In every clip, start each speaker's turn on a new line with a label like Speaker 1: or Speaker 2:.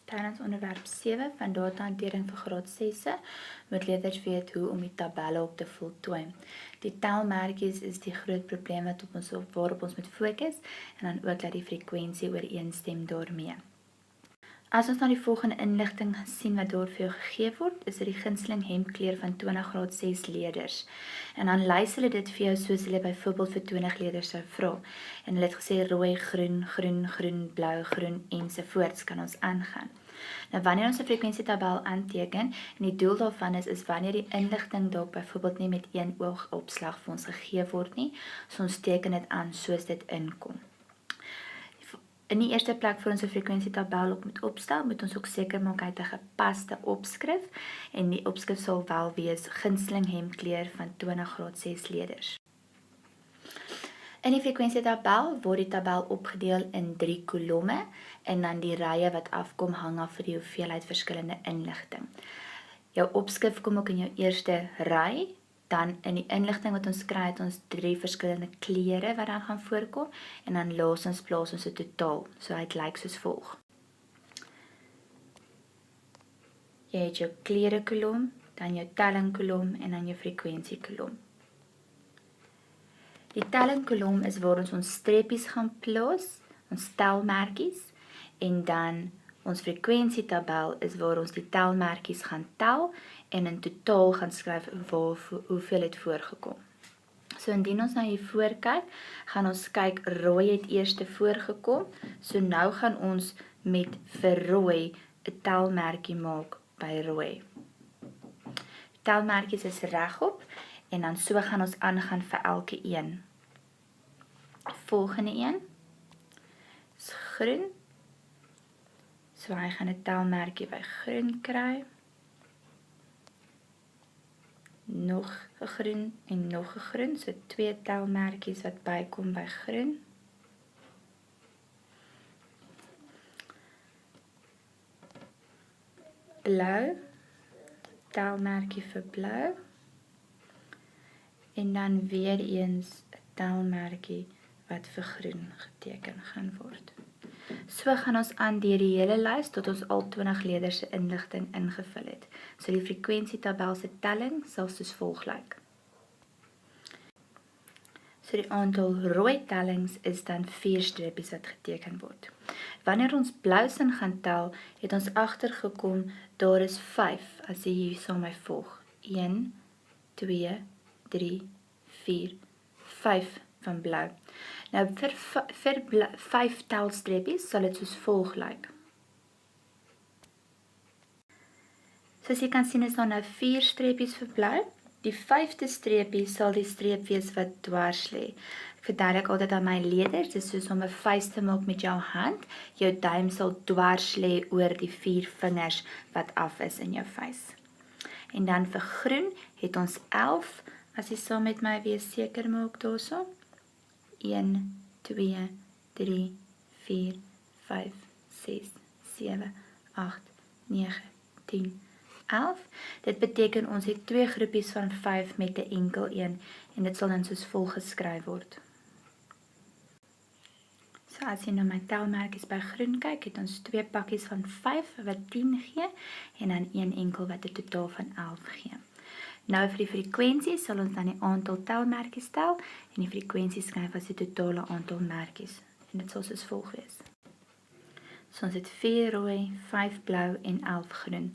Speaker 1: Tydens onderwerp 7 van datahantering vir graad 6 moet leerders weet hoe om die tabelle op te voltooi. Die telmerkies is die groot probleem waarop ons moet fokus en dan ook dat die frekwensie ooreenstem daarmee. As ons na die volgende inligting sien wat daar vir jou gegee word, is dit die gunsteling hemdkleur van 20 graad 6 leerders. En dan lys hulle dit vir jou soos hulle byvoorbeeld vir 20 leerders sou vra. En hulle het gesê rooi, groen, groen, groen, blou, groen ensovoorts kan ons aangaan. Nou wanneer ons 'n frekwensietabel aanteken, en die doel daarvan is wanneer die inligting dalk byvoorbeeld nie met een oogopslag vir ons gegee word nie, so ons teken dit aan soos dit inkom. In die eerste plek vir ons 'n frekwensietabel moet opstel, moet ons ook seker maak hy het 'n gepaste opskrif en die opskrif sal wel wees gunsteling hemdkleur van 20 graad 6 leerders. In die frekwensietabel word die tabel opgedeel in 3 kolomme en dan die rye wat afkom hang af vir die hoeveelheid verskillende inligting. Jou opskrif kom ook in jou eerste ry. Dan in die inligting wat ons kry, het ons 3 verskillende kleure wat dan gaan voorkom en dan laasens plaas ons 'n totaal. So hy lyk soos volg. Jy het jou kleure kolom, dan jou telling kolom en dan jou frekwensie kolom. Die telling kolom is waar ons streepies gaan plaas, ons telmerkies en dan ons frekwensietabel is waar ons die telmerkies gaan tel en in totaal gaan skryf hoeveel het voorgekom. So indien ons nou hier voor kyk, gaan ons kyk rooi het eerste voorgekom. So nou gaan ons met vir rooi 'n telmerkie maak by rooi. Telmerkies is regop en dan so gaan ons aangaan vir elke een. Volgende een is groen. So hy gaan 'n telmerkie by groen kry. Nog 'n groen en nog 'n groen, so 2 telmerkies wat bykom by groen. Blou, telmerkie vir blou. En dan weer eens 'n telmerkie wat vir groen geteken gaan word. So gaan ons aan deur die hele lys tot ons al 20 leerders se inligting ingevul het. So die frekwensietabel se telling sal soos volg lyk. So die aantal rooi tellings is dan 4 streepies wat geteken word. Wanneer ons blousin gaan tel, het ons agtergekom daar is 5 as jy hier saam my volg. 1, 2, 3, 4, 5 van blou. Nou vir 5 telstreepies sal dit soos volg lyk. Soos jy kan sien is daar nou 4 streepies vir blou. Die 5de streepie sal die streep wees wat dwars lê. Ek verduidelik altyd aan my leerders, dis soos om 'n vuis te maak met jou hand. Jou duim sal dwars lê oor die 4 vingers wat af is in jou vuis. En dan vir groen het ons 11, as jy saam met my weer seker maak daarso. 1, 2, 3, 4, 5, 6, 7, 8, 9, 10, 11. Dit beteken ons het 2 groepies van 5 met 'n enkel een en dit sal dan soos volg geskryf word. So as jy na my telmerkies by groen kyk, het ons 2 pakkies van 5 wat 10 gee en dan 1 enkel wat 'n totaal van 11 gee. Nou vir die frekwensie sal ons dan die aantal telmerkies tel en die frekwensie skryf as die totale aantal merkies. En dit sal soos volg wees. So ons het 4 rooi, 5 blou en 11 groen.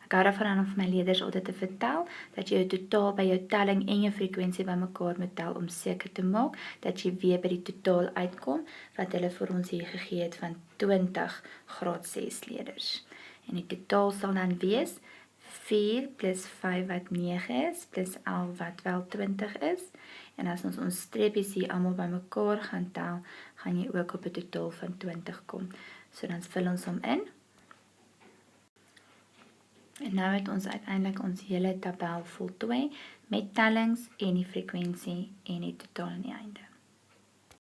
Speaker 1: Ek hou daarvan aan om vir my leerders altyd te vertel dat jy jou totaal by jou telling en jou frekwensie bymekaar moet tel om seker te maak dat jy weer by die totaal uitkom wat hulle vir ons hier gegee het van 20 graad 6 leerders. En die totaal sal dan wees 4 plus 5 wat 9 is, plus 11 wat wel 20 is. En as ons streepies hier almal bymekaar gaan tel, gaan jy ook op 'n totaal van 20 kom. So dan vul ons hom in. En nou het ons uiteindelik ons hele tabel voltooi met tellings en die frekwensie en die totaal aan die einde.